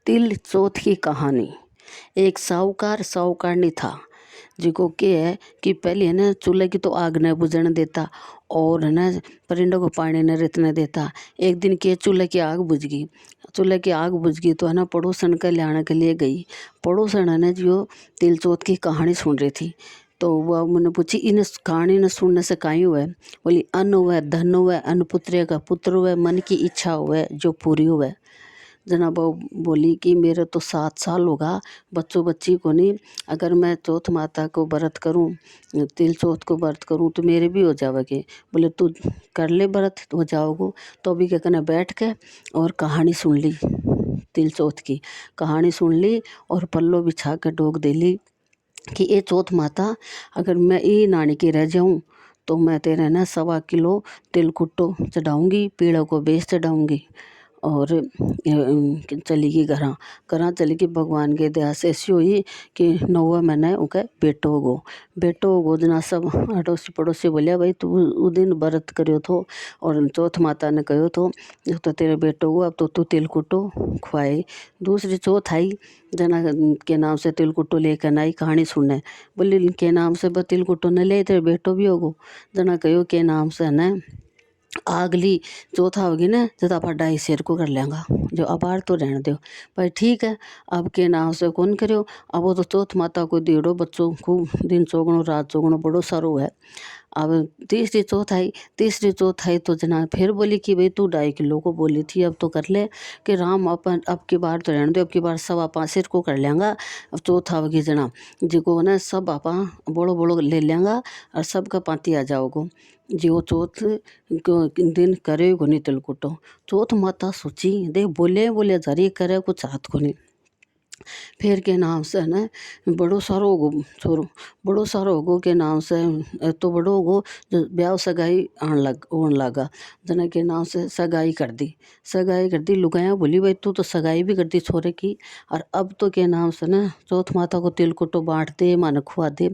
तिल चौथ की कहानी। एक साहूकारनी था, जिको के है कि पहले है ना चूल्हे की तो आग न बुझने देता और है ना परिंदों को पानी न रितने देता। एक दिन के चूल्हे की आग बुझ गई तो है ना पड़ोसन के लाने के लिए गई। पड़ोसन है ना जो तिल चौथ की कहानी सुन रही थी, तो वह मैंने पूछी इन कहानी न सुनने से काई हुआ। बोली अन्न हुआ, धन हुआ, अन्न पुत्र का पुत्र हुआ, मन की इच्छा हुआ जो पूरी हुआ। जना बहू बोली कि मेरे तो 7 साल होगा बच्चों बच्ची को नहीं, अगर मैं चौथ माता को व्रत करूं, तिल चौथ को व्रत करूं तो मेरे भी हो जाओगे। बोले तू कर ले व्रत तो हो जाओगो। तो अभी क्या करना, बैठ के और कहानी सुन ली, तिल चौथ की कहानी सुन ली और पल्लो बिछा के डोक दे ली कि ये चौथ माता अगर मैं ये नानी की रह जाऊं तो मैं तेरे ना 1.25 किलो तिल कुट्टो चढ़ाऊँगी, पीड़ों को बेच चढ़ाऊँगी। और चली गई घरा चली गई। भगवान के दया से ऐसी हुई कि 9वें महीने उनके बेटो गो जना सब अड़ोसी पड़ोसी बोलिया भाई तू उ दिन व्रत करियो थो और चौथ माता ने कहो तो तेरे बेटो को अब तो तू तिल कुट्टो खुआए। दूसरी चौथ आई, जना के नाम से तिल कुट्टो लेकर आई कहानी सुनने। बोली के नाम से तिल कुट्टो न ले तेरे बेटो भी होगो। जना कहो के नाम से न अगली चौथा होगी ना जब आप 2.5 को कर लेंगा, जो अबार तो रहने दो भाई ठीक है। अब के नाम से कौन करो, अब वो तो चौथ माता को देड़ो बच्चों खूब दिन चौगणो रात चौगणो बड़ो सारो है। अब तीसरी चौथ आई तो जना फिर बोली कि भाई तू 2.5 किलो को बोली थी अब तो कर ले कि राम अपन अब की बार तो रहने दो, अब की बार 5.25 को कर लेंगा। अब चौथा होगी जना जिको ना सब आपा बड़ो बड़ो ले लेंगा और सबका पाती आ जाओगो। जो चौथ दिन करे को नहीं तिल कुट्टो। चौथ माता सोची देख बोले जरी करे कुछ हाथ को नहीं। फिर के नाम से न बड़ो सारो होगो छोरो, बड़ो सारो होगो के नाम से तो बड़ो होगो जो ब्याह सगाई होने लगा। जना के नाम से सगाई कर दी। लुगाया बोली भाई तू तो सगाई भी कर दी छोरे की, और अब तो के नाम से न चौथ माता को तिल कुट्टो बांट दे मन खुआ दे।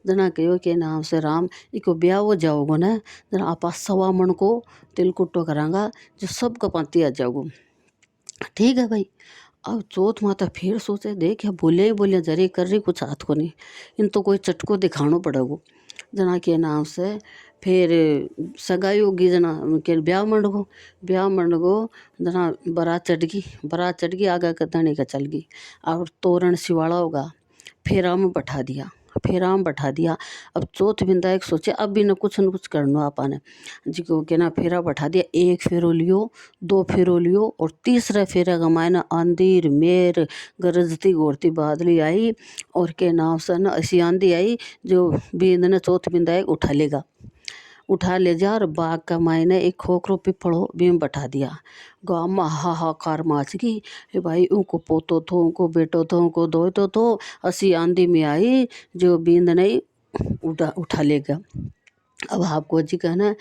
जना कहो के नाम से राम इको ब्याह हो जाओगो न, जना आपा 1.25 मन को तिल कुट्टो करांगा जो सब कपाती आ जाओगो। ठीक है भाई। अब चौथ माता फिर सोचे देख बोले जरी कर रही कुछ हाथ को नहीं, इन तो कोई चटको दिखानो पड़ेगो। जना के नाम से फिर सगाई होगी, जना के ब्याह मंड गो जना बारात चढ़ गई आगे कतनी का चल गई और तोरण शिवाला होगा। फेराम बैठा दिया। अब चौथ बिंदा एक सोचे अब भी न कुछ करना आपा ने जिको के ना फेरा बैठा दिया। 1 फेरो लियो, 2 फेरो लियो और तीसरा फेरा का मायना अंधेर मेर गरजती गोरती बादली आई और के नाम से न ऐसी आंधी आई जो बींद ने चौथ बिंदा एक उठा ले जा और बाग का मायने एक खोखरो पिपड़ो बीम बैठा दिया। गाँव में हाहाकार मच गई। ए भाई उनको पोतो थो, उनको बेटो थो, उनको दो तो असी आंधी में आई जो बींद नहीं उठा ले गया। अब आपको जी कहना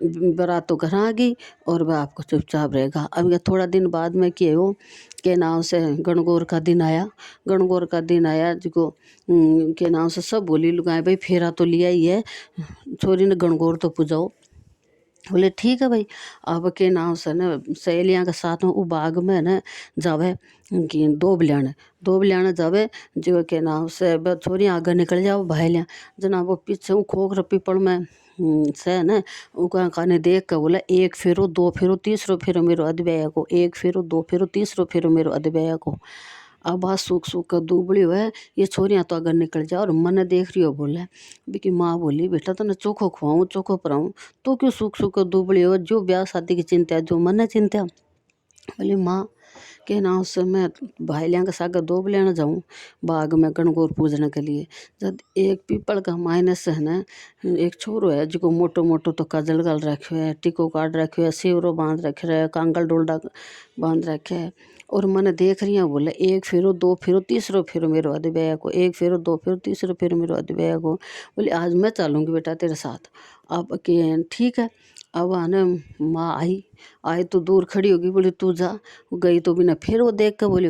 बारात तो घर आ गई और वह आपको चुपचाप रहेगा। अब ये थोड़ा दिन बाद में किए हो के नाम से गणगौर का दिन आया जिको के नाम से सब बोली लुगाए भाई फेरा तो लिया ही है, छोरी ने गणगौर तो पूजाओ। बोले ठीक है भाई। अब के नाम से न सहेलियाँ के साथ में वो बाग में न जावे कि दो बलियाने जावे जो के नाम से छोरियाँ आगे निकल जाओ भाईलियाँ जना वो पीछे खोख पीपल में से न उका काने देख के बोला 1 फेरो 2 फेरो तीसरो फेरो मेरो अदब्याया को, 1 फेरो 2 फेरो तीसरो फेरो मेरो अदब्याया को। अब बात सूख कर दुबड़ी हुए ये छोरियाँ तो अगर निकल जाओ और मन देख रही हो बोले बिकी माँ बोली बेटा तो न चोखो खुआऊँ चोखो पराऊँ तो क्यों सूख कर दुबड़ी हो, जो ब्याह शादी की चिंता जो मन चिंता। बोली माँ के नाम से मैं भाईलियाँ के सागर 2 लेने जाऊँ बाग में गणगौर पूजने के लिए। जब एक पीपल का माइनस है ना एक छोरो है जिको मोटो तो काजल गल रखे है, टिको काट रखे है, सेवरो बांध रखे है, कांगल डोलडा बांध रखे है और मैंने देख रही हूँ बोले 1 फेरो 2 फेरो तीसरो फेरो मेरो अदब्याया को, 1 फेरो 2 फेरो तीसरो फेरो मेरो अदब्याया को। बोले आज मैं चलूँगी बेटा तेरे साथ। अब के ठीक है। अब आने माँ आई तो दूर खड़ी होगी। बोली तू जा। गई तो बिना फिर वो देख के बोली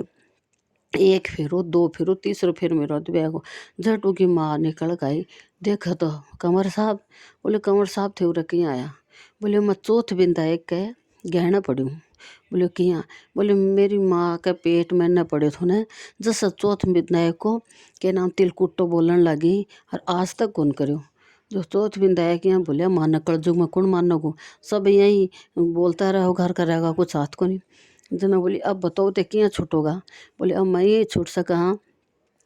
1 फेरो 2 फेरो तीसरो फेरो मेरो अदब्याया को। झट की माँ निकल गई। देखा तो कंवर साहब। बोले कंवर साहब थे उरे कहीं आया। बोले मैं चौथ बिंदा एक के गहना पड़ी हूँ। बोले किया। बोले मेरी माँ के पेट में न पड़े थे न जैसा चौथ विदाई को के नाम तिलकुट्टो बोलन लगी और आज तक कौन करो। जो चौथ विदाई के यहाँ बोले मान कलजुग में कौन मानो को सब यही बोलता रहो घर का रहेगा कुछ हाथ को नहीं। जना बोली अब बताओ ते क्या छूटोगा। बोले अब मैं ये छूट सका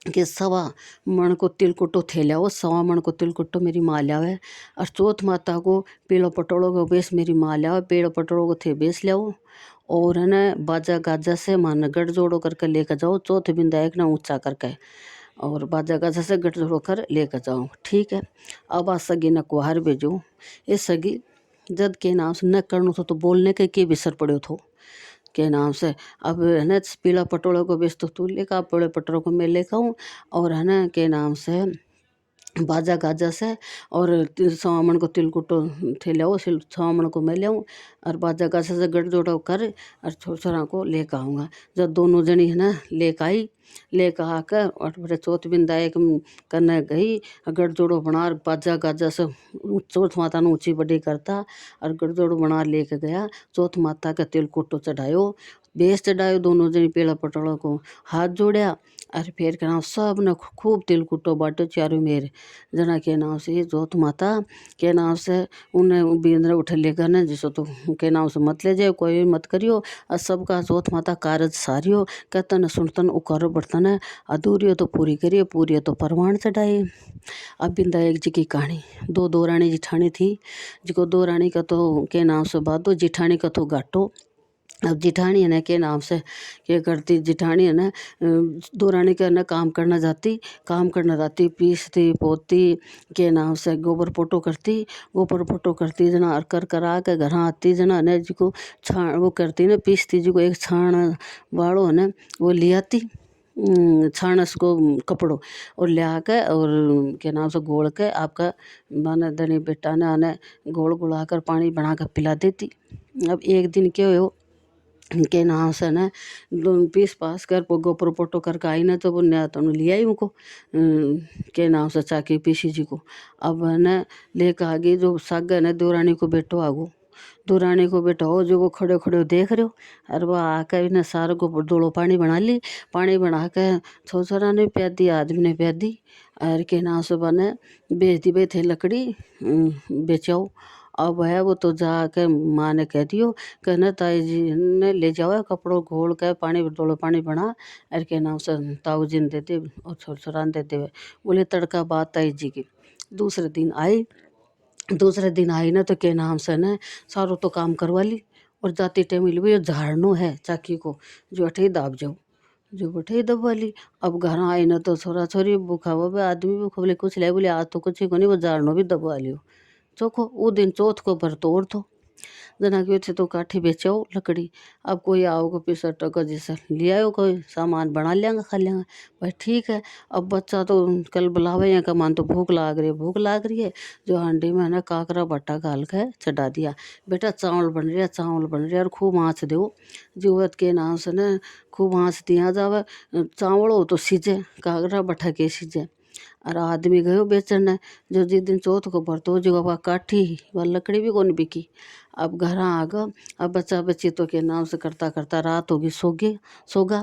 कि सवा मण को तिलकुट्टो थे लाओ, सवा मण को तिलकुट्टो मेरी माँ लावे और चौथ माता को पीलो पटोड़ो को बेस मेरी माँ लावे, पेड़ो पटोड़ो को थे बेस लाओ और है न बाजा गाजा से मान गठ जोड़ो करके लेकर जाओ चौथ विदायक ना ऊंचा करके और बाजा गाजा से गठ जोड़ो कर लेकर जाओ। ठीक है। अब आ सगी न कुहार भेजो। ये सगी जद के नाम से न करनो तो बोलने के बिसर पड़ो थो के नाम से। अब है ना पीला पटोला को बेच तो तू लेकर पीले पटोलों को मैं लेकर आऊँ और है ना के नाम से बाजा गाजा से और सामन को तिलकुट्टो थे लाओ सामन को मैं लाऊँ और बाजा गाजा से गठ जोड़ा कर और छोरा को लेकर आऊँगा। जब दोनों जनी है ना लेकर आई लेकर आकर और फिर चौथ विदाई करने गई गठ जोड़ो बना बाजा गाजा से चौथ माता ने ऊँची बड़ी करता और गठ जोड़ो बना लेके गया। चौथ माता का तिलकुट्टो चढ़ायो बेस चढ़ायो दोनों जनी पेड़ा पटोला को हाथ जोड़ा और फिर के नाम सब ने खूब तिलकुट्टो बांटो चारों मेरे जना के नाम से ये चौथ माता के नाम से उन्हें बींद्र उठे लेकर न जिसो तो के नाम से मत ले जाओ कोई मत करियो और सबका चौथ माता कारज सारियो कहतन सुनतन उकारो बर्तन अधूरी हो तो पूरी करिए पूरी हो तो परवान चढ़ाए। अब विदायक जी की कहानी दो रानी जिठानी थी जिको दो रानी का तो के नाम से बादो जिठानी का तो घाटो। अब जिठानी है ना के नाम से क्या करती जिठानी है ना दो रानी का ना काम करना जाती पीसती पोती के नाम से गोबर पोटो करती जना और कर करा के घर आती जना ने जी को छाण वो करती ना पीसती जी को एक छाण वाड़ो है ना वो ले आती छानस को कपड़ो और ले आकर और के नाम से घोल के आपका माना धनी बेटा ने आने घोल गुला कर पानी बना कर पिला देती। अब एक दिन क्या हो के नाम से ना पीस पास कर गोपर पोटो करके आई ना तो वो नया तो लिया ही उनको के नाम से चाकी पीसी जी को। अब है ना लेकर आ गई जो साग है ना दो रानी को बेटो आगो दो रानी को बेटा हो जो वो खड़े खड़े देख रहे हो और वह आकर इन्हें सारे को डोलो पानी बना ली पानी बना के छोरा ने प्याद दी आदमी ने प्याद दी और के नाम से बने बेच दी बे थे लकड़ी बेचाओ। अब है वो तो जाके माँ ने कह दियो कहना ताई जी ने ले जाओ कपड़ों घोल के पानी डोलो पानी बना और के नाम से ताऊ जी ने दे दे और छोरा ने दे दे। बोले तड़का बात ताई जी की। दूसरे दिन आई ना तो के नाम से ना सारो तो काम करवा ली और जाती टाइम मिली झाड़नो है चाकी को जो अठे दाब जाओ जो बठे दबवा ली। अब घर आई ना तो छोरा छोरी भूखा हुआ आदमी भूखा बोले कुछ ले बोले आज तो कुछ ही को नहीं वो झाड़नो भी दबवा लियो चोखो वो दिन चौथ को भर तोड़ थो जना के थे तो काठी बेचाओ लकड़ी। अब कोई आओगे पीसा टका जैसा ले आयो कोई सामान बना लेंगे खा लेंगे भाई ठीक है। अब बच्चा तो कल बुलावे यहाँ का मान तो भूख लाग रही है जो हांडी में है ना काकरा बट्टा गाल के चढ़ा दिया बेटा चावल बन रहा और खूब आँच दो जुवत के नाम से ना खूब आँच दिया जावे चावल हो तो सीजे काकरा बट्टा के सीजे और आदमी गयो बेचने जो जिस दिन चौथ को बरतो जो अब काठी व लकड़ी भी कौन बिकी। अब घर आ गो अब बच्चा बच्ची तो के नाम से करता करता रात होगी सोगा।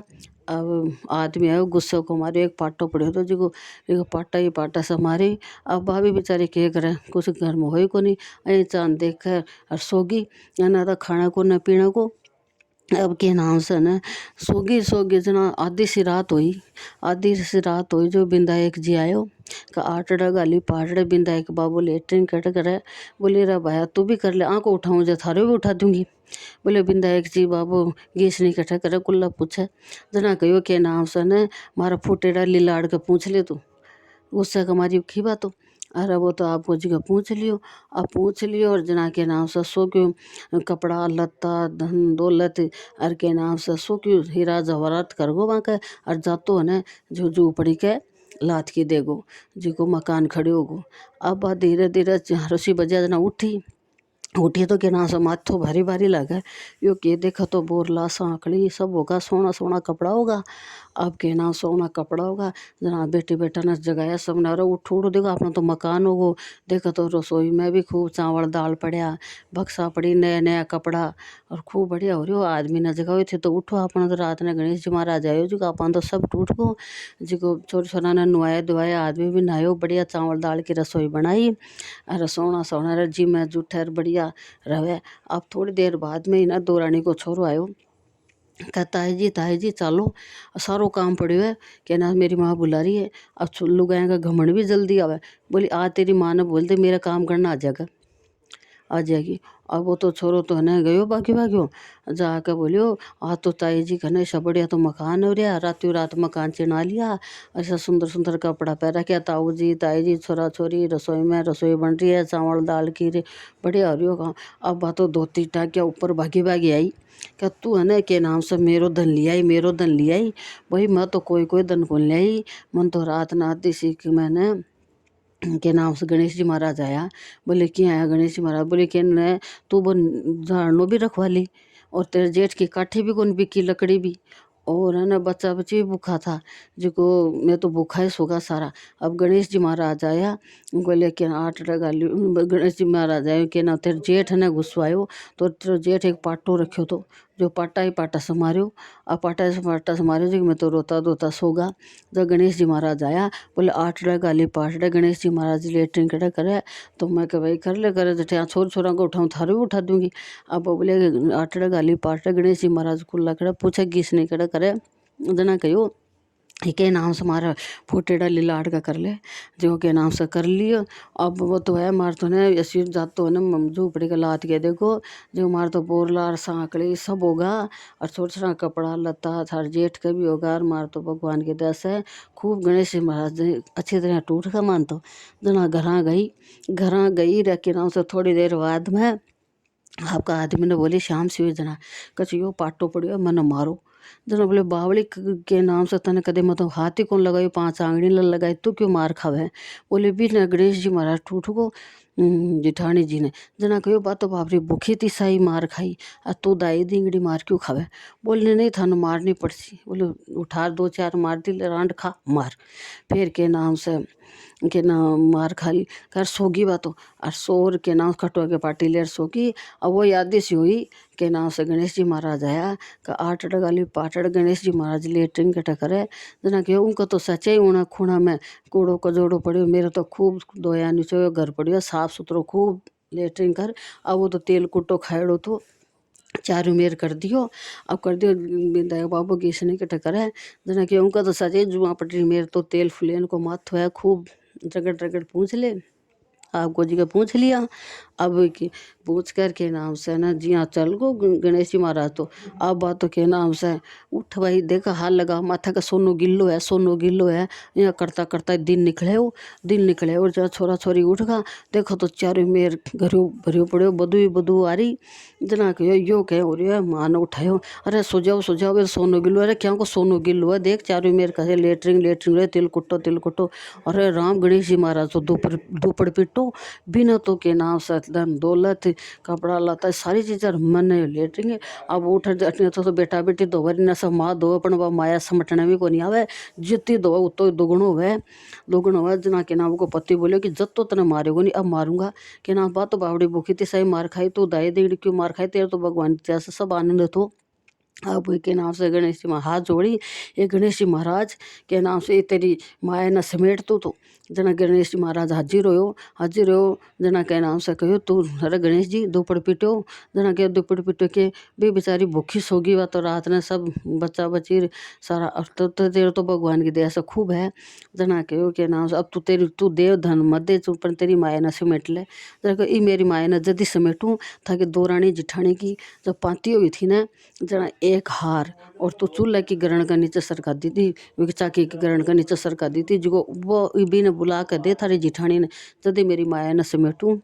अब आदमी आयो गुस्से को मारे एक पाटो पड़े तो जो एक पाटा से मारे। अब भाभी बेचारे के करे कुछ घर में हो को नहीं अं चांद देख कर और सोगी ना तो खाना को न पीने को। अब के नाम से न सोगी जना आधी सी रात हुई जो विदायक जी आयो का आटड़ा गाली पाटड़े विदायक बाबू लेटरिन कट करे बोले रा भाया तू भी कर ले आँख उठाऊँ जो थारे भी उठा दूंगी। बोले विदायक जी बाबू गैस नहीं कटा करे कुल्ला पूछे जना कहो के नाम से न मारा फूटेड़ा लीलाड़ के पूछ ले तू गुस्से का मारी खीबा तो अरे वो तो आपको जी का पूछ लियो और जना के नाम से सो क्यों कपड़ा लत्ता धन दौलत और के नाम से सो क्यों हीरा जवाहरात कर गो वहाँ के और जातो है ना जो झोपड़ी के लात की देगो जी को मकान खड़े होगो। अब धीरे धीरे रसी बजा जना उठी उठी तो के ना से माथो भारी भारी लगे। यो के देखा तो बोरला सांकड़ी सब होगा, सोना सोना कपड़ा होगा। अब के ना सोना कपड़ा होगा, जना बेटी बेटा ने जगाया सब ने, अरे उठ उठ देखो अपना तो मकान होगो। देखो तो रसोई में भी खूब चावल दाल पड़िया, बक्सा पड़ी, नया नया कपड़ा और खूब बढ़िया हो रही। आदमी ने जगाए थे तो उठो अपना तो रात ने गणेश जी महाराज आयो जो अपन तो सब टूट गो। जिको छोर छोरा ने नुआया धुआया, आदमी भी नहायो, बढ़िया चावल दाल की रसोई बनाई। अरे सोना सोना रजी में जूठर बढ़िया रहे। अब थोड़ी देर बाद में ही ना दौरानी को छोरो आयो, कहा ताई जी चालो, सारो काम पड़ियो है। कि ना मेरी माँ बुला रही है। अब लुगाया का घमंड भी जल्दी आवे। बोली आज तेरी माँ ने बोल दे मेरा काम करना आ जाएगा, आ जाएगी। अब वो तो छोरो तो है ना गयो भाग्यो भाग्यो, जाके बोलियो आज तो ताई जी कहने ऐसा बढ़िया तो मकान हो रहा, रातों रात मकान चिना लिया, ऐसा सुंदर सुंदर कपड़ा पहन रखा, ताऊ जी ताई जी छोरा छोरी रसोई में रसोई बन रही है, चावल दाल की बढ़िया हो रही होगा। अब बात तो धोती टाकिया ऊपर भागी भागी आई, क्या तू है ना के नाम से मेरो धन लिया ही, मेरो धन लिया ही। भाई मैं तो कोई कोई धन को लिया ही, मन तो रात ना आती सी कि मैंने के नाम से गणेश जी महाराज आया। बोले क्या आया गणेश जी महाराज? बोले कि न तू वो झाड़नो भी रखवा ली, और तेरे जेठ की काठी भी कौन बिकी, लकड़ी भी, और है ना बच्चा बच्ची भी भूखा था, जिको मैं तो भूखा ही सोगा सारा। अब गणेश जी महाराज आया, बोले कि आठ गाली। गणेश जी महाराज आए कि ना तेरे जेठ है ना गुस्सो आयो, तो तेरे जेठ एक पाटो रखो तो जो पाटा ही पाटा समारो। अब पाटा समारो जी मैं तो रोता धोता सोगा। जब गणेश जी महाराज आया, बोले आठ गाली पाठ डे गणेश जी महाराज लेटरिन कड़ा करे। तो मैं कह भाई कर ले करे, जठे छोर छोरा को उठाऊँ थारे भी उठा दूंगी। अब बोले आठ गाली पाठ डे गणेश जी महाराज कुल्ला कड़ा पूछे घिसने कड़ा करे, जना कहो के नाम से मारा फोटेड़ा लाड का कर ले, जो के नाम से कर लियो। अब वो तो है मार तो ने ऐसी जात तो है ना झूपड़ी का लात के देखो, जो मार तो बोरलार सांकड़ी सब होगा, और छोटा छोटा कपड़ा लता थार जेठ का भी होगा। और मार तो भगवान के दस है खूब गणेश जी महाराज अच्छी तरह टूट का मान तो जना घर गई रह के नाम से थोड़ी देर बाद में आपका आदमी ने बोली शाम से हुई जना कच यो पाटो पड़ियो मैंने मारो। जना बोले बावली के नाम से तने कदे मतलब हाथ ही कौन लगाई, पांच आंगड़ी न लगाई, तू क्यों मार खावे? बोले भी न गणेश जी महाराज टूट गो। जिठानी जी ने जना कहो बात तो बापरी भूखी थी साई मार खाई, आ तू दाई दिंगड़ी मार क्यों खावे? बोलने नहीं थानू मारनी पड़सी। बोले उठार दो चार मार दी रांड खा मार। फिर के नाम से के नाम मार खाली कर सोगी बातो, और सोर के नाम खटो के पार्टी लेर सोगी। अब वो याद सी हुई के नाम से गणेश जी महाराज आया का आठ डगाली पाटड़ गणेश जी महाराज लेटरिन के टकरे। जना के उनको तो सच्चाई उना खूणा में कूड़ो कजोड़ो पड़ियो, मेरे तो खूब दोया नीचो घर पड़ियो साफ सुथरो खूब लेटरिन कर। अब वो तो तेल कुट्टो खाएड़ो तो चारू मेर कर दियो। अब कर दियो बिंदा बाबू घिसने के टकर है, जना कि उनका तो सजे जुआ पटरी मेर तो तेल फुलेन को माथ है खूब रगड़ रगड़ पूछ ले। आपको जी का पूछ लिया। अब की पूछ कर के नाम से ना जी हाँ चल गो गणेश जी महाराज तो। अब बातों के नाम से उठ भाई देखा हाल लगा माथा का सोनो गिल्लो है, सोनो गिल्लो है। यहाँ करता करता दिन निकले और जरा छोरा छोरी उठ गा देखो तो चारों मेर घरों भरियो पड़ो बदू आ रही। जना कहो यो कह हो रही है मान उठायो, अरे सो जाओ सोनो गिल्लो, अरे क्या को सोनो गिल्लो है देख चारों मेर कहे लेटरिंग रहे तिल कुट्टो। अरे राम गणेश जी महाराज तो दुपड़ पिटो बिना तो के नाम से धन दौलत कपड़ा लता सारी चीज़ें मन लेटरिंग। अब उठ तो बेटा बेटी दो बारी न सब माँ दो अपन माया समटने में को नहीं आवे, जितनी दो उतो दोगुणो है। जना के नाम को पति बोले कि जब तो तने मारेगो नहीं अब मारूंगा। के नाम बात तो बावड़ी भूखी थी सही मार खाई, तो दाई देगी क्यों मार खाई, तेरे तो भगवान जैसे सब आनंद तो। अब के नाम से गणेश जी हाथ जोड़ी, ये गणेश जी महाराज के नाम से तेरी माया न समेट तो जना गणेश जी महाराज हाजिर हो जना के नाम से कहो तू अरे गणेश जी दुपड़ पिटो। जना के दुपड़ पिटो के भी बेचारी भूखी सोगी वा तो रात ने सब बच्चा बच्ची सारा तो तेरे तो भगवान की दया से खूब है। जना कहो के नाम से अब तू देव धन मत दे पर तेरी माया न समेट ले। जना कहो ई मेरी माया न जल्दी समेटूँ ताकि दो रानी जिठानी की जब पाती हुई थी ना जना एक हार और तो चूल्हे की ग्रहण का नीचे सरका दी थी, चाकी की ग्रहण का नीचे सरका दी थी, जो वो भी ने बुला कर दे थारी जिठानी ने जल्दी मेरी माया न समेटूँ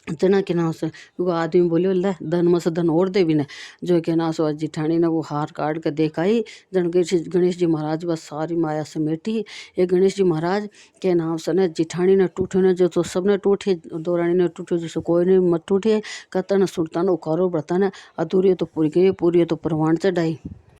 जना के नाम से वो आदमी बोले ले धन में से धन और दे भी ने जो के नाम से जिठानी ने वो हार काट के देखाई। जन गणेश जी महाराज बस सारी माया समेटी। ये गणेश जी महाराज के नाम से ने जिठानी ने टूटे ने जो तो सबने टूटे, दौरानी ने टूटे जिससे कोई नहीं मत टूटे। कतन सुनता न उखारो बर्तन अधूरी तो पूरी गई, पूरी तो परवान चढ़ाई।